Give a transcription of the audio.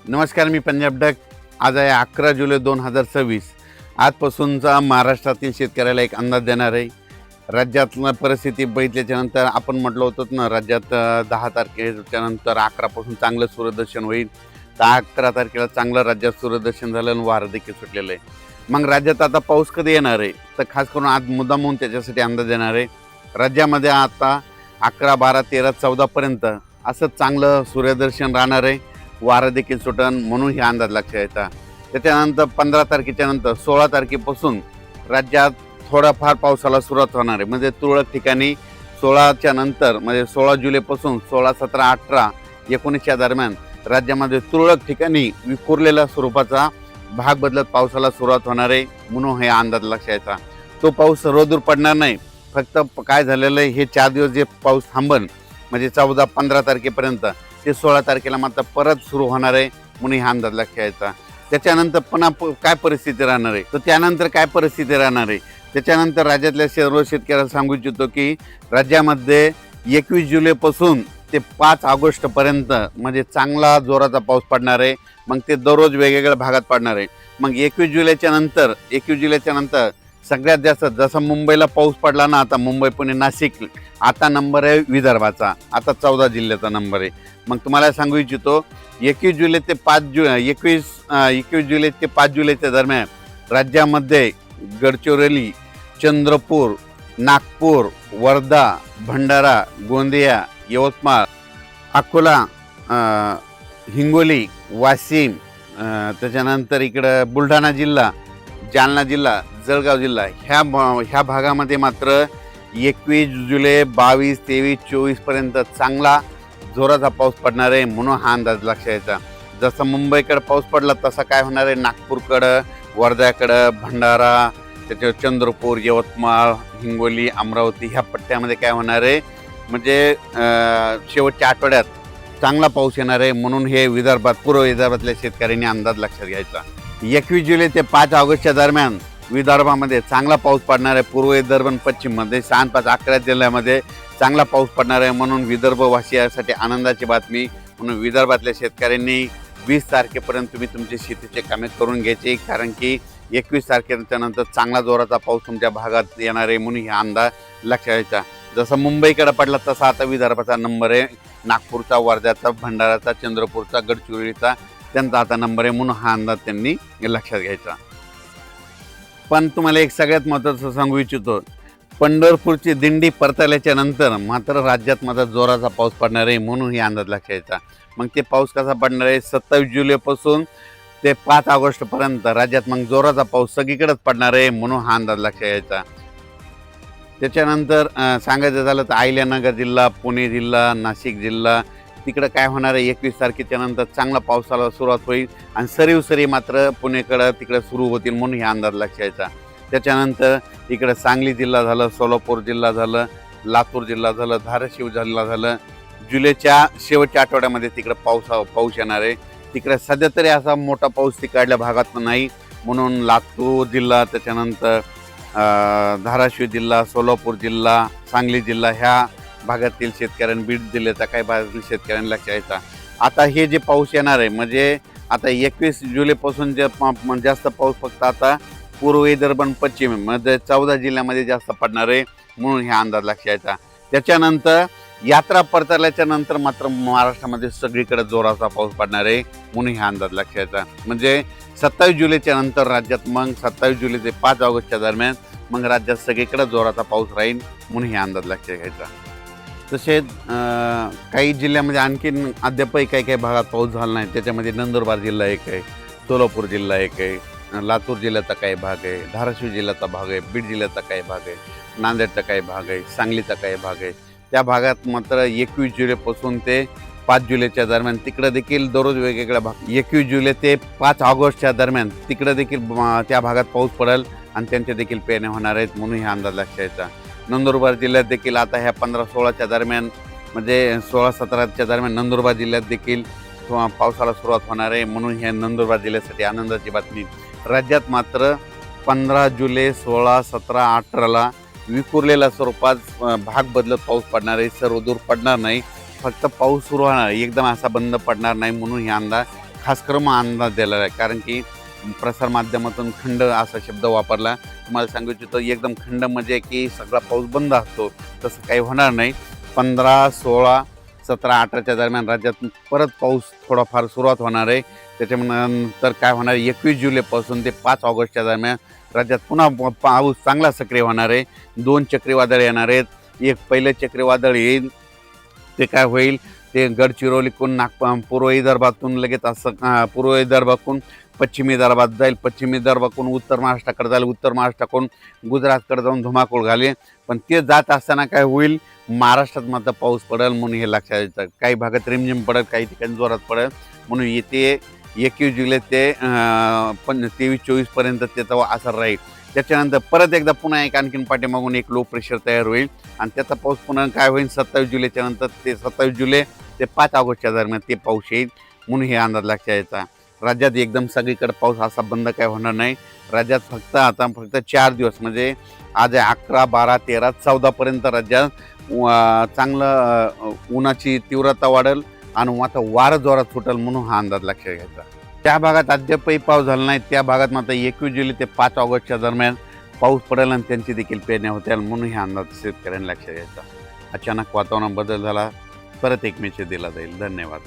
नमस्कार, मी पंजाब डक. आज आहे 11 जुलै 2026. आजपासूनचा महाराष्ट्रातील शेतकऱ्याला एक अंदाज देणार आहे. राज्यातलं परिस्थिती बघितल्याच्या नंतर आपण म्हटलं होतं ना, राज्यात 10 तारखेच्या नंतर 11 पासून चांगलं सूर्यदर्शन होईल. तर 11 तारखेला चांगलं राज्यात सूर्यदर्शन झालं आणि वारं देखील सुटलेलं आहे. मग राज्यात आता पाऊस कधी येणार आहे, तर खास करून आज मुद्दामून त्याच्यासाठी अंदाज देणार आहे. राज्यामध्ये आता 11, 12, 13, 14 पर्यंत असं चांगलं सूर्यदर्शन राहणार आहे. वारं देखील सुटन म्हणून हे अंदाज लक्षात येतात. त्याच्यानंतर 15 तारखेच्या नंतर 16 तारखेपासून राज्यात थोडाफार पावसाला सुरुवात होणार आहे. म्हणजे तुरळक ठिकाणी 16च्या नंतर म्हणजे 16 जुलैपासून 16, 17, 18, 19च्या दरम्यान राज्यामध्ये तुरळक ठिकाणी विखुरलेल्या स्वरूपाचा भाग बदलत पावसाला सुरुवात होणार आहे म्हणून हे अंदाज लक्षात येतात. तो पाऊस सर्वदूर पडणार नाही. फक्त काय झालेलं आहे, हे 4 दिवस जे पाऊस थांबन म्हणजे 14, 15 तारखेपर्यंत, ते 16 तारखेला मात्र परत सुरू होणार आहे म्हणून हा अंदाज लक्षात यायचा. त्याच्यानंतर पुन्हा काय परिस्थिती राहणार आहे, तर त्यानंतर काय परिस्थिती राहणार आहे, त्याच्यानंतर राज्यातल्या सर्व शेतकऱ्यांना सांगू इच्छितो की राज्यामध्ये 21 जुलैपासून ते 5 ऑगस्टपर्यंत म्हणजे चांगला जोराचा पाऊस पडणार आहे. मग ते दररोज वेगवेगळ्या भागात पडणार आहे. मग 21 जुलैच्या नंतर सगळ्यात जास्त जसं मुंबईला पाऊस पडला ना, आता मुंबई, पुणे, नाशिक, आता नंबर आहे विदर्भाचा. आता 14 जिल्ह्याचा नंबर आहे. मग तुम्हाला सांगू इच्छितो 21 जुलै ते 5 जुलैच्या दरम्यान राज्यामध्ये गडचिरोली, चंद्रपूर, नागपूर, वर्धा, भंडारा, गोंदिया, यवतमाळ, अकोला, हिंगोली, वाशिम, त्याच्यानंतर इकडं बुलढाणा जिल्हा, जालना जिल्हा, जळगाव जिल्हा ह्या भागामध्ये मात्र 21 जुलै, 22, 23, 24 पर्यंत चांगला जोराचा पाऊस पडणार आहे म्हणून हा अंदाज लक्षात यायचा. जसं मुंबईकडे पाऊस पडला तसा काय होणार आहे, नागपूरकडं, वर्ध्याकडं, भंडारा, त्याच्यावर चंद्रपूर, यवतमाळ, हिंगोली, अमरावती ह्या पट्ट्यामध्ये काय होणार आहे म्हणजे शेवटच्या आठवड्यात चांगला पाऊस येणार आहे म्हणून हे विदर्भात, पूर्व विदर्भातल्या शेतकऱ्यांनी अंदाज लक्षात घ्यायचा. 21 जुलै ते 5 ऑगस्टच्या दरम्यान विदर्भामध्ये चांगला पाऊस पडणार आहे. पूर्व विदर्भ आणि पश्चिममध्ये 6, 5, 11 जिल्ह्यामध्ये चांगला पाऊस पडणार आहे म्हणून विदर्भवासियांसाठी आनंदाची बातमी. म्हणून विदर्भातल्या शेतकऱ्यांनी 20 तारखेपर्यंत तुम्ही तुमची शेतीचे कामे करून घ्यायचे, कारण की 21 तारखेच्या नंतर चांगला जोराचा पाऊस तुमच्या भागात येणार आहे म्हणून हा अंदाज लक्षात घ्यायचा. जसं मुंबईकडे पडला तसा आता विदर्भाचा नंबर आहे. नागपूरचा, वर्ध्याचा, भंडाराचा, चंद्रपूरचा, गडचिरोलीचा त्यांचा आता नंबर आहे म्हणून हा अंदाज त्यांनी लक्षात घ्यायचा. पण तुम्हाला एक सगळ्यात महत्त्वाचं सांगू इच्छितो, पंढरपूरची दिंडी परतल्याच्या नंतर मात्र राज्यात माझा जोराचा पाऊस पडणार आहे म्हणून ही अंदाज लक्षात यायचा. मग ते पाऊस कसा पडणार आहे, 27 जुलैपासून ते 5 ऑगस्टपर्यंत राज्यात मग जोराचा पाऊस सगळीकडेच पडणार आहे म्हणून हा अंदाज लक्षात यायचा. त्याच्यानंतर सांगायचं झालं तर अहिल्यानगर जिल्हा, पुणे जिल्हा, नाशिक जिल्हा तिकडं काय होणार आहे, 21 तारखेच्या नंतर चांगला पावसाला सुरुवात होईल आणि सरी मात्र पुणेकडं तिकडं सुरू होतील म्हणून हा अंदाज लक्षात यायचा. त्याच्यानंतर इकडं सांगली जिल्हा झालं, सोलापूर जिल्हा झालं, लातूर जिल्हा झालं, धाराशिव जिल्हा झालं. जुलैच्या शेवटच्या आठवड्यामध्ये तिकडं पाऊस येणार आहे. तिकडे सध्या तरी असा मोठा पाऊस तिकडल्या भागात नाही म्हणून लातूर जिल्हा, त्याच्यानंतर धाराशिव जिल्हा, सोलापूर जिल्हा, सांगली जिल्हा ह्या भागातील शेतकऱ्यांनी, बीड जिल्ह्याचा काही भागातील शेतकऱ्यांनी लक्षात यायचा. आता हे जे पाऊस येणार आहे म्हणजे आता 21 जुलैपासून जे जास्त पाऊस फक्त आता पूर्व विदर्भ आणि पश्चिम मध्ये 14 जिल्ह्यामध्ये जास्त पडणार आहे म्हणून हा अंदाज लक्षात यायचा. त्याच्यानंतर यात्रा परतल्याच्या नंतर मात्र महाराष्ट्रामध्ये सगळीकडे जोराचा पाऊस पडणार आहे म्हणून हा अंदाज लक्षात यायचा. म्हणजे 27 जुलैच्या नंतर राज्यात मग 27 जुलै ते 5 ऑगस्टच्या दरम्यान मग राज्यात सगळीकडे जोराचा पाऊस राहील म्हणून हा अंदाज लक्षात घ्यायचा. तसेच काही जिल्ह्यामध्ये आणखीन अद्यापही काही भागात पाऊस झाला नाही. त्याच्यामध्ये नंदुरबार जिल्हा एक आहे, सोलापूर जिल्हा एक आहे, लातूर जिल्ह्याचा काही भाग आहे, धाराशिव जिल्ह्याचा भाग आहे, बीड जिल्ह्याचा काही भाग आहे, नांदेडचा काही भाग आहे, सांगलीचा काही भाग आहे. त्या भागात मात्र 21 जुलैपासून ते 5 जुलैच्या दरम्यान तिकडं देखील दररोज वेगवेगळ्या भाग 21 जुलै ते 5 ऑगस्टच्या दरम्यान तिकडं देखील त्या भागात पाऊस पडेल आणि त्यांच्या देखील पेरण्या होणार आहेत म्हणून हा अंदाज लक्षात यायचा. नंदुरबार जिल्ह्यात देखील आता ह्या 15-16च्या दरम्यान म्हणजे 16-17च्या दरम्यान नंदुरबार जिल्ह्यात देखील पावसाला सुरुवात होणार आहे म्हणून ह्या नंदुरबार जिल्ह्यासाठी आनंदाची बातमी. राज्यात मात्र 15 जुलै, 16, 17, 18ला विखुरलेल्या स्वरूपात भाग बदलत पाऊस पडणार आहे. सर्वदूर पडणार नाही, फक्त पाऊस सुरू होणार, एकदम असा बंद पडणार नाही म्हणून हे अंदाज खास करून अंदाज दिलेला आहे, कारण की प्रसार माध्यमातून खंड असा शब्द वापरला. तुम्हाला सांगू इच्छितो एकदम खंड म्हणजे की सगळा पाऊस बंद असतो, तसं काही होणार नाही. 15, 16, 17, 18च्या दरम्यान राज्यात परत पाऊस थोडाफार सुरुवात होणार आहे. त्याच्यानंतर काय होणार आहे, 21 जुलैपासून ते 5 ऑगस्टच्या दरम्यान राज्यात पुन्हा पाऊस चांगला सक्रिय होणार आहे. 2 चक्रीवादळ येणार आहेत. एक पहिलं चक्रीवादळ येईल, ते काय होईल, ते गडचिरोलीकडून पूर्व विदर्भातून लगेच असं पूर्व विदर्भाकडून पश्चिमी विदर्भात जाईल, पश्चिमी विदर्भाकडून उत्तर महाराष्ट्राकडे जाईल, उत्तर महाराष्ट्राकडून गुजरातकडे जाऊन धुमाकूळ घालेल. पण ते जात असताना काय होईल, महाराष्ट्रात मात्र पाऊस पडेल म्हणून हे लक्षात येतं. काही भागात रिमझिम पडेल, काही ठिकाणी जोरात पडेल. म्हणून येते 21 जुलै ते 23-24पर्यंत त्याचा असर राहील. त्याच्यानंतर परत एकदा पुन्हा एक आणखीन पाठीमागून एक लो प्रेशर तयार होईल आणि त्याचा पाऊस पुन्हा काय होईल, 27 जुलैच्या नंतर ते 27 जुलै ते 5 ऑगस्टच्या दरम्यान ते पाऊस येईल. म्हणून हे अंदाज लक्षात यायचा. राज्यात एकदम सगळीकडे पाऊस असा बंद काय होणार नाही. राज्यात फक्त 4 दिवस म्हणजे आज 11, 12, 13, 14पर्यंत राज्यात चांगलं उन्हाची तीव्रता वाढेल आणि आता वारं जोरात सुटेल म्हणून हा अंदाज लक्षात घ्यायचा. त्या भागात अद्यापही पाऊस झाला नाही, त्या भागात मात्र 21 जुलै ते 5 ऑगस्टच्या दरम्यान पाऊस पडेल आणि त्यांची देखील पेरण्या होतील म्हणून हे अंदाज शेतकऱ्यांनी लक्षात घ्यायचा. अचानक वातावरण बदल झाला, परत एक मेसेज दिला जाईल. धन्यवाद.